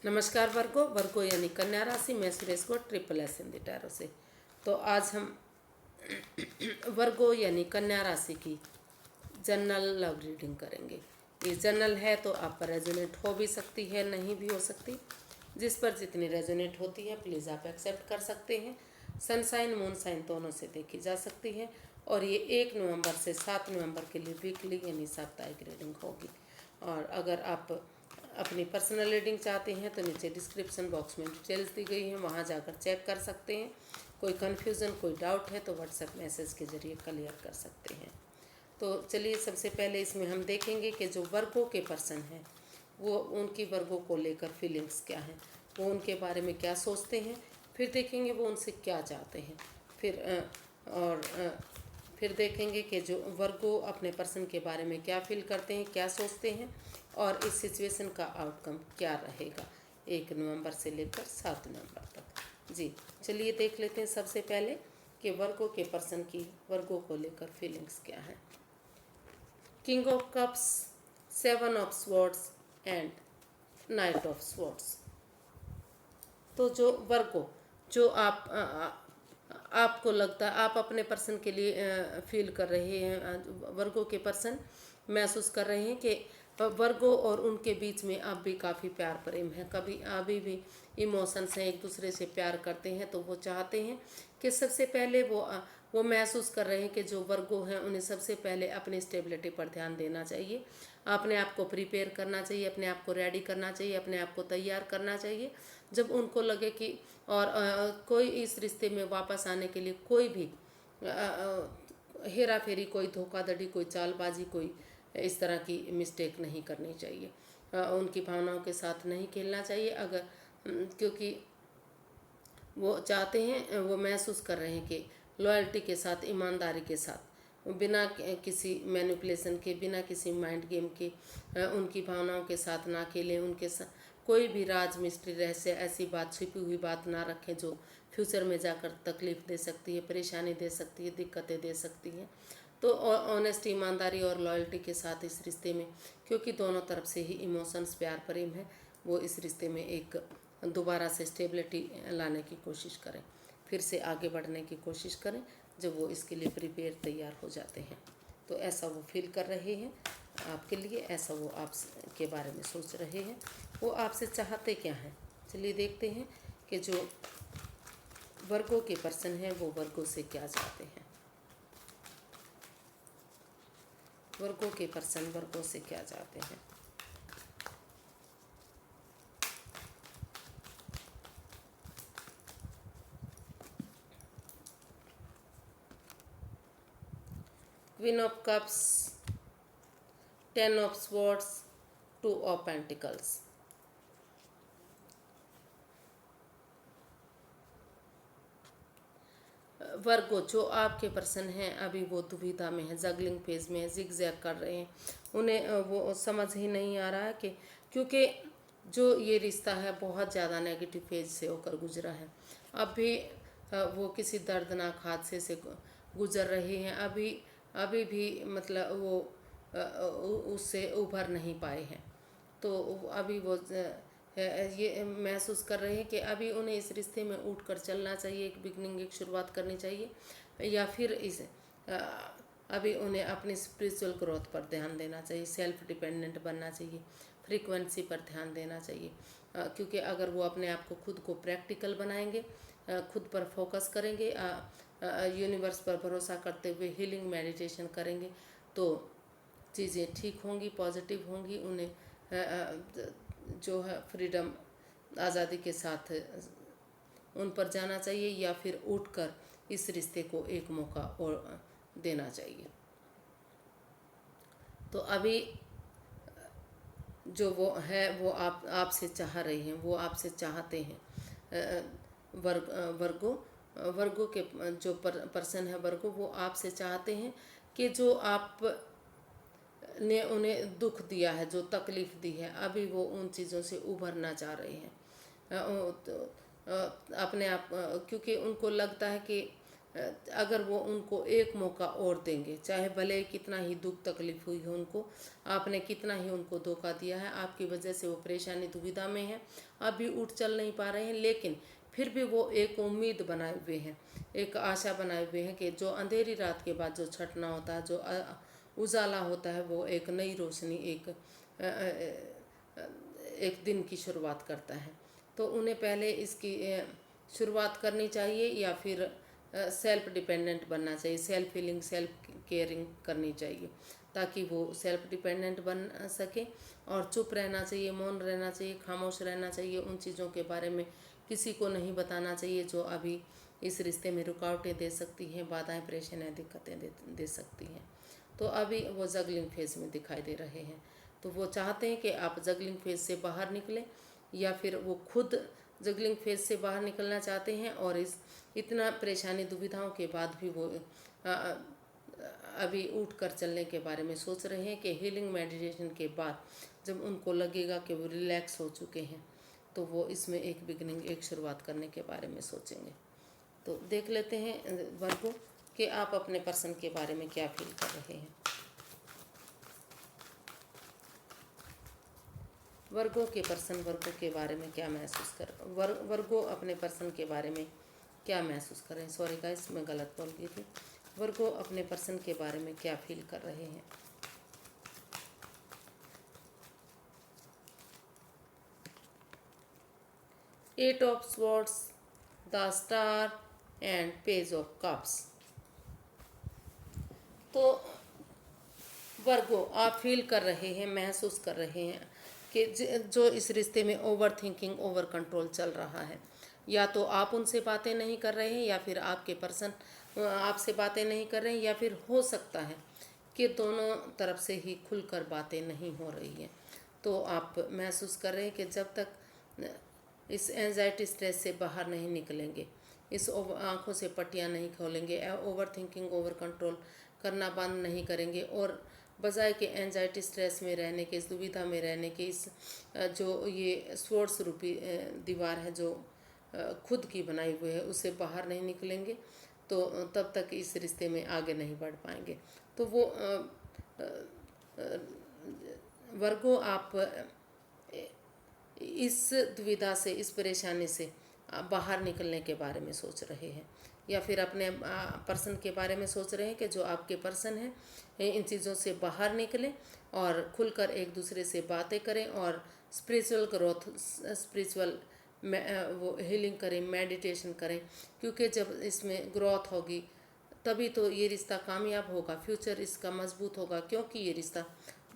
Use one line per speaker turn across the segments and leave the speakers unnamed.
नमस्कार वर्गो वर्गो यानी कन्या राशि। मैं सुरेश को ट्रिपल एस हिंदी टैरो से। तो आज हम वर्गो यानी कन्या राशि की जनरल लव रीडिंग करेंगे। ये जनरल है तो आप पर रेजोनेट हो भी सकती है, नहीं भी हो सकती। जिस पर जितनी रेजोनेट होती है प्लीज़ आप एक्सेप्ट कर सकते हैं। सनसाइन मून साइन दोनों से देखी जा सकती है और ये 1 नवंबर से 7 नवंबर के लिए वीकली यानी साप्ताहिक रीडिंग होगी। और अगर आप अपनी पर्सनल रीडिंग चाहते हैं तो नीचे डिस्क्रिप्शन बॉक्स में डिटेल्स दी गई हैं, वहाँ जाकर चेक कर सकते हैं। कोई कन्फ्यूज़न कोई डाउट है तो व्हाट्सएप मैसेज के ज़रिए क्लियर कर सकते हैं। तो चलिए सबसे पहले इसमें हम देखेंगे कि जो वर्गों के पर्सन हैं वो उनकी वर्गों को लेकर फीलिंग्स क्या हैं, वो उनके बारे में क्या सोचते हैं। फिर देखेंगे वो उनसे क्या चाहते हैं। फिर देखेंगे कि जो वर्गो अपने पर्सन के बारे में क्या फील करते हैं, क्या सोचते हैं और इस सिचुएशन का आउटकम क्या रहेगा 1 नवंबर से लेकर 7 नवंबर तक। जी चलिए देख लेते हैं सबसे पहले कि वर्गो के पर्सन की वर्गो को लेकर फीलिंग्स क्या है। King of cups, 7 of swords and knight of swords. तो जो वर्गो जो आपको लगता है आप अपने पर्सन के लिए फील कर रहे हैं, वर्गो के पर्सन महसूस कर रहे हैं कि वर्गो और उनके बीच में अब भी काफ़ी प्यार प्रेम है, कभी अभी भी इमोशंस हैं, एक दूसरे से प्यार करते हैं। तो वो चाहते हैं कि सबसे पहले वो महसूस कर रहे हैं कि जो वर्गो हैं उन्हें सबसे पहले अपनी स्टेबिलिटी पर ध्यान देना चाहिए, अपने आप को प्रिपेयर करना चाहिए, अपने आप को रेडी करना चाहिए, अपने आप को तैयार करना चाहिए। जब उनको लगे कि और कोई इस रिश्ते में वापस आने के लिए कोई भी हेरा फेरी, कोई धोखाधड़ी, कोई चालबाजी, कोई इस तरह की मिस्टेक नहीं करनी चाहिए। उनकी भावनाओं के साथ नहीं खेलना चाहिए। क्योंकि वो चाहते हैं, वो महसूस कर रहे हैं कि लॉयल्टी के साथ, ईमानदारी के साथ, बिना किसी मैनिपुलेशन के, बिना किसी माइंड गेम के उनकी भावनाओं के साथ ना खेलें। उनके साथ कोई भी राज मिस्ट्री रहस्य, ऐसी बात, छिपी हुई बात ना रखें जो फ्यूचर में जाकर तकलीफ दे सकती है, परेशानी दे सकती है, दिक्कतें दे सकती हैं। तो ऑनेस्टी, ईमानदारी और लॉयल्टी के साथ इस रिश्ते में, क्योंकि दोनों तरफ से ही इमोशंस प्यार प्रेम है, वो इस रिश्ते में एक दोबारा से स्टेबिलिटी लाने की कोशिश करें, फिर से आगे बढ़ने की कोशिश करें जब वो इसके लिए प्रिपेयर तैयार हो जाते हैं। तो ऐसा वो फील कर रहे हैं आपके लिए, ऐसा वो आप के बारे में सोच रहे हैं। वो आपसे चाहते क्या हैं, चलिए देखते हैं कि जो वर्गों के पर्सन हैं वो वर्गों से क्या चाहते हैं। वर्गों के पर्सन वर्गों से क्या चाहते हैं। Queen of cups, 10 of swords, 2 of pentacles. Virgo जो आपके पर्सन हैं अभी वो दुविधा में है, जगलिंग फेज में है, जिग-जैग कर रहे हैं। उन्हें वो समझ ही नहीं आ रहा है कि क्योंकि जो ये रिश्ता है बहुत ज़्यादा नेगेटिव फेज से होकर गुजरा है। अब भी वो किसी दर्दनाक हादसे से गुजर रहे हैं। अभी अभी भी मतलब वो उससे उभर नहीं पाए हैं। तो अभी वो ये महसूस कर रहे हैं कि अभी उन्हें इस रिश्ते में उठकर चलना चाहिए, एक बिगनिंग, एक शुरुआत करनी चाहिए, या फिर अभी उन्हें अपनी स्पिरिचुअल ग्रोथ पर ध्यान देना चाहिए, सेल्फ डिपेंडेंट बनना चाहिए, फ्रीक्वेंसी पर ध्यान देना चाहिए। क्योंकि अगर वो अपने आप को खुद को प्रैक्टिकल बनाएंगे, खुद पर फोकस करेंगे, यूनिवर्स पर भरोसा करते हुए हीलिंग मेडिटेशन करेंगे तो चीज़ें ठीक होंगी, पॉजिटिव होंगी। उन्हें जो है फ्रीडम, आज़ादी के साथ उन पर जाना चाहिए या फिर उठकर इस रिश्ते को एक मौका और देना चाहिए। तो अभी जो वो है वो आपसे चाह रहे हैं, वो आपसे चाहते हैं। वर्गो के जो पर्सन है वर्गो, वो आपसे चाहते हैं कि जो आप ने उन्हें दुख दिया है, जो तकलीफ़ दी है, अभी वो उन चीज़ों से उभरना चाह रहे हैं। अपने आप क्योंकि उनको लगता है कि अगर वो उनको एक मौका और देंगे, चाहे भले ही कितना ही दुख तकलीफ हुई हो उनको, आपने कितना ही उनको धोखा दिया है, आपकी वजह से वो परेशानी दुविधा में है, अभी उठ चल नहीं पा रहे हैं, लेकिन फिर भी वो एक उम्मीद बनाए हुए हैं, एक आशा बनाए हुए हैं कि जो अंधेरी रात के बाद जो छटना होता है, जो उजाला होता है, वो एक नई रोशनी, एक दिन की शुरुआत करता है। तो उन्हें पहले इसकी शुरुआत करनी चाहिए, या फिर सेल्फ डिपेंडेंट बनना चाहिए, सेल्फ हीलिंग, सेल्फ केयरिंग करनी चाहिए, ताकि वो सेल्फ डिपेंडेंट बन सके। और चुप रहना चाहिए, मौन रहना चाहिए, खामोश रहना चाहिए, उन चीज़ों के बारे में किसी को नहीं बताना चाहिए जो अभी इस रिश्ते में रुकावटें दे सकती हैं, बाधाएं, परेशानियाँ, दिक्कतें दे सकती हैं। तो अभी वो जगलिंग फेज में दिखाई दे रहे हैं, तो वो चाहते हैं कि आप जगलिंग फेज से बाहर निकलें, या फिर वो खुद जगलिंग फेज से बाहर निकलना चाहते हैं, और इस इतना परेशानी दुविधाओं के बाद भी वो अभी उठ कर चलने के बारे में सोच रहे हैं कि हीलिंग मेडिटेशन के बाद जब उनको लगेगा कि वो रिलैक्स हो चुके हैं, तो वो इसमें एक बिगनिंग, एक शुरुआत करने के बारे में सोचेंगे। तो देख लेते हैं वर्गो कि आप अपने पर्सन के बारे में क्या फील कर रहे हैं। वर्गो के पर्सन वर्गो के बारे में क्या महसूस कर वर्गो अपने पर्सन के बारे में क्या महसूस कर रहे हैं। सॉरी गाइस, मैं गलत बोल गई थी। वर्गो अपने पर्सन के बारे में क्या फील कर रहे हैं। Eight of swords, the star and page of cups. तो वर्गो आप फील कर रहे हैं, महसूस कर रहे हैं कि जो इस रिश्ते में ओवर थिंकिंग, ओवर कंट्रोल चल रहा है, या तो आप उनसे बातें नहीं कर रहे हैं, या फिर आपके पर्सन आपसे बातें नहीं कर रहे हैं, या फिर हो सकता है कि दोनों तरफ से ही खुलकर बातें नहीं हो रही हैं। तो आप महसूस कर रहे हैं कि जब तक इस एंजाइटी, स्ट्रेस से बाहर नहीं निकलेंगे, इस आंखों से पट्टियां नहीं खोलेंगे, ओवर थिंकिंग, ओवर कंट्रोल करना बंद नहीं करेंगे, और बजाय के एंजाइटी, स्ट्रेस में रहने के, इस दुविधा में रहने के, इस जो ये स्वॉर्ड्स रूपी दीवार है जो खुद की बनाई हुई है, उससे बाहर नहीं निकलेंगे, तो तब तक इस रिश्ते में आगे नहीं बढ़ पाएंगे। तो वो वर्गो आप इस दुविधा से, इस परेशानी से बाहर निकलने के बारे में सोच रहे हैं, या फिर अपने पर्सन के बारे में सोच रहे हैं कि जो आपके पर्सन हैं इन चीज़ों से बाहर निकलें और खुलकर एक दूसरे से बातें करें, और स्पिरिचुअल ग्रोथ, स्पिरिचुअल वो हीलिंग करें, मेडिटेशन करें, क्योंकि जब इसमें ग्रोथ होगी तभी तो ये रिश्ता कामयाब होगा, फ्यूचर इसका मजबूत होगा, क्योंकि ये रिश्ता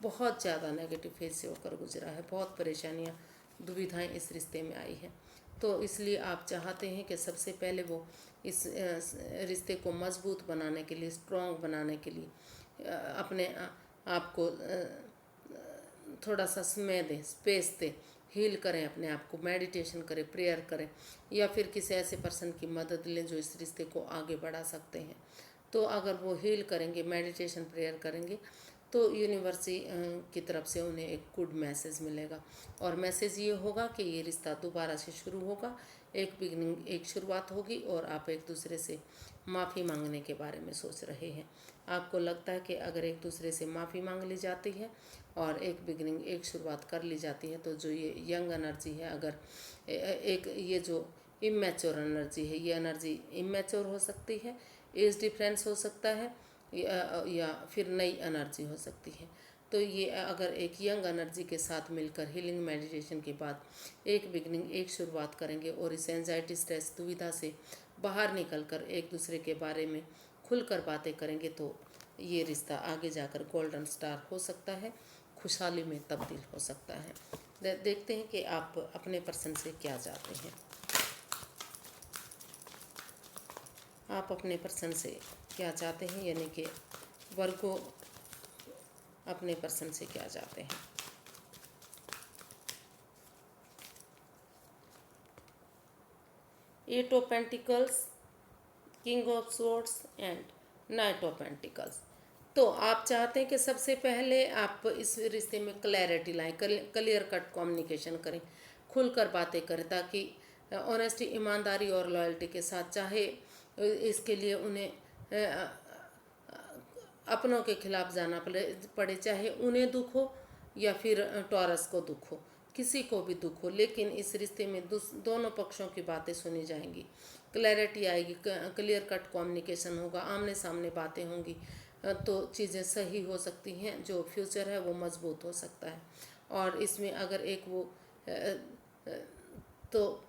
बहुत ज़्यादा नेगेटिव फेज से होकर गुजरा है, बहुत परेशानियाँ, दुविधाएं इस रिश्ते में आई हैं। तो इसलिए आप चाहते हैं कि सबसे पहले वो इस रिश्ते को मजबूत बनाने के लिए, स्ट्रॉन्ग बनाने के लिए अपने आप को थोड़ा सा समय दें, स्पेस दें, हील करें अपने आप को, मेडिटेशन करें, प्रेयर करें, या फिर किसी ऐसे पर्सन की मदद लें जो इस रिश्ते को आगे बढ़ा सकते हैं। तो अगर वो हील करेंगे, मेडिटेशन, प्रेयर करेंगे, तो यूनिवर्सिटी की तरफ से उन्हें एक गुड मैसेज मिलेगा, और मैसेज ये होगा कि ये रिश्ता दोबारा से शुरू होगा, एक बिगनिंग, एक शुरुआत होगी, और आप एक दूसरे से माफ़ी मांगने के बारे में सोच रहे हैं। आपको लगता है कि अगर एक दूसरे से माफ़ी मांग ली जाती है और एक बिगनिंग, एक शुरुआत कर ली जाती है, तो जो ये यंग एनर्जी है, अगर एक ये जो इमेच्योर एनर्जी है, ये एनर्जी इमेच्योर हो सकती है, एज डिफरेंस हो सकता है, या फिर नई एनर्जी हो सकती है। तो ये अगर एक यंग एनर्जी के साथ मिलकर हीलिंग मेडिटेशन के बाद एक बिगनिंग, एक शुरुआत करेंगे, और इस एंजाइटी, स्ट्रेस, दुविधा से बाहर निकलकर एक दूसरे के बारे में खुलकर बातें करेंगे, तो ये रिश्ता आगे जाकर गोल्डन स्टार हो सकता है, खुशहाली में तब्दील हो सकता है। देखते हैं कि आप अपने पर्सन से क्या चाहते हैं। आप अपने पर्सन से क्या चाहते हैं, यानी कि वर्गो अपने पर्सन से क्या चाहते हैं। Eight of pentacles, king of swords and knight of pentacles. तो आप चाहते हैं कि सबसे पहले आप इस रिश्ते में क्लैरिटी लाएं, क्लियर कट कम्युनिकेशन करें, खुलकर बातें करें, ताकि ऑनेस्टी, ईमानदारी और लॉयल्टी के साथ, चाहे इसके लिए उन्हें अपनों के खिलाफ जाना पड़े, चाहे उन्हें दुख हो या फिर टॉरस को दुख हो, किसी को भी दुख हो, लेकिन इस रिश्ते में दोनों पक्षों की बातें सुनी जाएंगी, क्लैरिटी आएगी, क्लियर कट कम्युनिकेशन होगा, आमने सामने बातें होंगी, तो चीज़ें सही हो सकती हैं, जो फ्यूचर है वो मजबूत हो सकता है। और इसमें अगर एक वो तो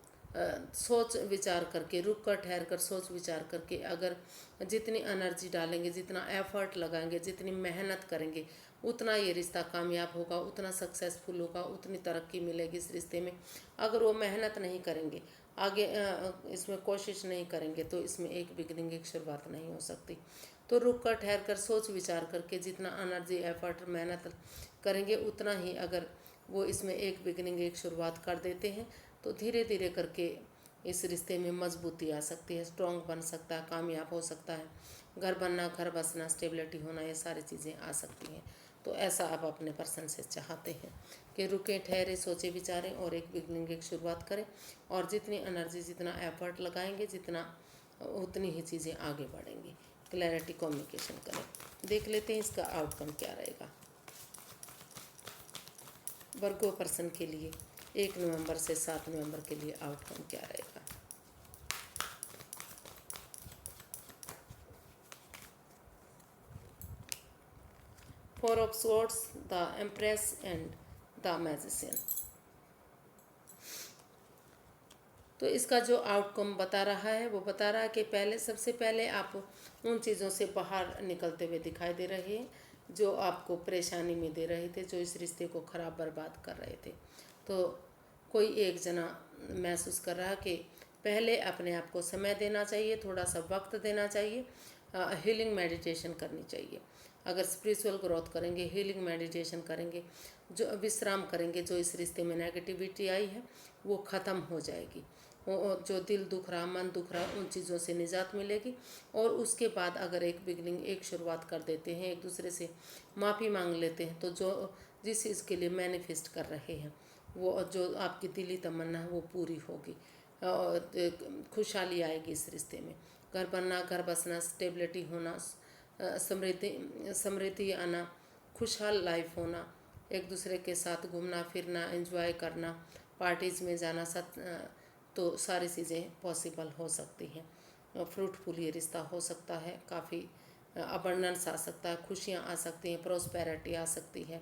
सोच विचार करके, रुक कर ठहर कर सोच विचार करके अगर जितनी एनर्जी डालेंगे, जितना एफर्ट लगाएंगे, जितनी मेहनत करेंगे, उतना ये रिश्ता कामयाब होगा, उतना सक्सेसफुल होगा, उतनी तरक्की मिलेगी इस रिश्ते में। अगर वो मेहनत नहीं करेंगे, आगे इसमें कोशिश नहीं करेंगे, तो इसमें एक बिगनिंग, एक शुरुआत नहीं हो सकती। तो रुक कर ठहर कर सोच विचार करके जितना एनर्जी एफर्ट मेहनत करेंगे, उतना ही अगर वो इसमें एक बिगनिंग, एक शुरुआत कर देते हैं, तो धीरे धीरे करके इस रिश्ते में मजबूती आ सकती है, स्ट्रॉन्ग बन सकता है, कामयाब हो सकता है, घर बनना, घर बसना, स्टेबिलिटी होना, ये सारी चीज़ें आ सकती हैं। तो ऐसा आप अपने पर्सन से चाहते हैं कि रुकें, ठहरे, सोचे विचारें और एक बिगनिंग, एक शुरुआत करें, और जितनी एनर्जी, जितना एफर्ट लगाएंगे, जितना उतनी ही चीज़ें आगे बढ़ेंगी। क्लैरिटी कम्युनिकेशन करें। देख लेते हैं इसका आउटकम क्या रहेगा वर्गो पर्सन के लिए 1 नवंबर से 7 नवंबर के लिए आउटकम क्या रहेगा। Four of swords, the empress and the magician. तो इसका जो आउटकम बता रहा है वो बता रहा है कि सबसे पहले आप उन चीज़ों से बाहर निकलते हुए दिखाई दे रहे हैं जो आपको परेशानी में दे रहे थे, जो इस रिश्ते को ख़राब बर्बाद कर रहे थे। तो कोई एक जना महसूस कर रहा कि पहले अपने आप को समय देना चाहिए, थोड़ा सा वक्त देना चाहिए, हीलिंग मेडिटेशन करनी चाहिए। अगर स्पिरिचुअल ग्रोथ करेंगे, हीलिंग मेडिटेशन करेंगे, जो विश्राम करेंगे, जो इस रिश्ते में नेगेटिविटी आई है वो ख़त्म हो जाएगी। जो दिल दुख रहा, मन दुख रहा, उन चीज़ों से निजात मिलेगी। और उसके बाद अगर एक बिगनिंग, एक शुरुआत कर देते हैं, एक दूसरे से माफ़ी मांग लेते हैं, तो जो जिस चीज़ के लिए मैनिफेस्ट कर रहे हैं, वो जो आपकी दिली तमन्ना है वो पूरी होगी, और खुशहाली आएगी इस रिश्ते में। घर बनना, घर बसना, स्टेबिलिटी होना, समृद्धि आना, खुशहाल लाइफ होना, एक दूसरे के साथ घूमना फिरना, एंजॉय करना, पार्टीज़ में जाना, तो सारी चीज़ें पॉसिबल हो सकती हैं। फ्रूटफुल ये रिश्ता हो सकता है, काफ़ी अबंडेंस आ सकता है, खुशियाँ आ सकती हैं, प्रोस्पेरिटी आ सकती है,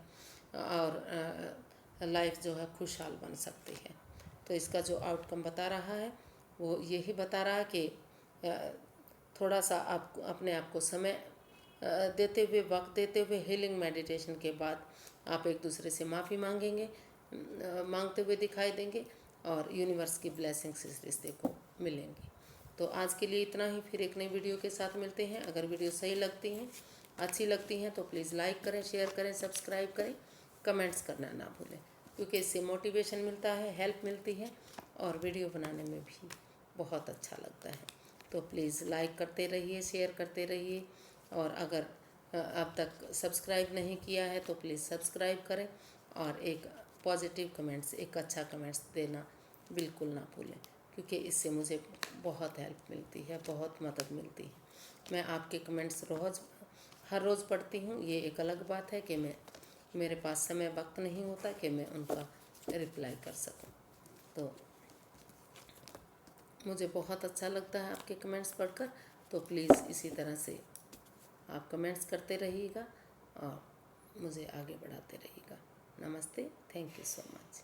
और लाइफ जो है खुशहाल बन सकती है। तो इसका जो आउटकम बता रहा है वो यही बता रहा है कि थोड़ा सा आप अपने आप को समय देते हुए, वक्त देते हुए, हीलिंग मेडिटेशन के बाद आप एक दूसरे से माफ़ी मांगेंगे, मांगते हुए दिखाई देंगे, और यूनिवर्स की ब्लेसिंग्स इस रिश्ते को मिलेंगी। तो आज के लिए इतना ही, फिर एक नई वीडियो के साथ मिलते हैं। अगर वीडियो सही लगती हैं, अच्छी लगती हैं, तो प्लीज़ लाइक करें, शेयर करें, सब्सक्राइब करें, कमेंट्स करना ना भूलें, क्योंकि इससे मोटिवेशन मिलता है, हेल्प मिलती है, और वीडियो बनाने में भी बहुत अच्छा लगता है। तो प्लीज़ लाइक करते रहिए, शेयर करते रहिए, और अगर अब तक सब्सक्राइब नहीं किया है तो प्लीज़ सब्सक्राइब करें, और एक पॉजिटिव कमेंट्स, एक अच्छा कमेंट्स देना बिल्कुल ना भूलें, क्योंकि इससे मुझे बहुत हेल्प मिलती है, बहुत मदद मिलती है। मैं आपके कमेंट्स हर रोज़ पढ़ती हूँ। ये एक अलग बात है कि मेरे पास समय वक्त नहीं होता कि मैं उनका रिप्लाई कर सकूँ। तो मुझे बहुत अच्छा लगता है आपके कमेंट्स पढ़कर। तो प्लीज़ इसी तरह से आप कमेंट्स करते रहिएगा और मुझे आगे बढ़ाते रहिएगा। नमस्ते, थैंक यू सो मच।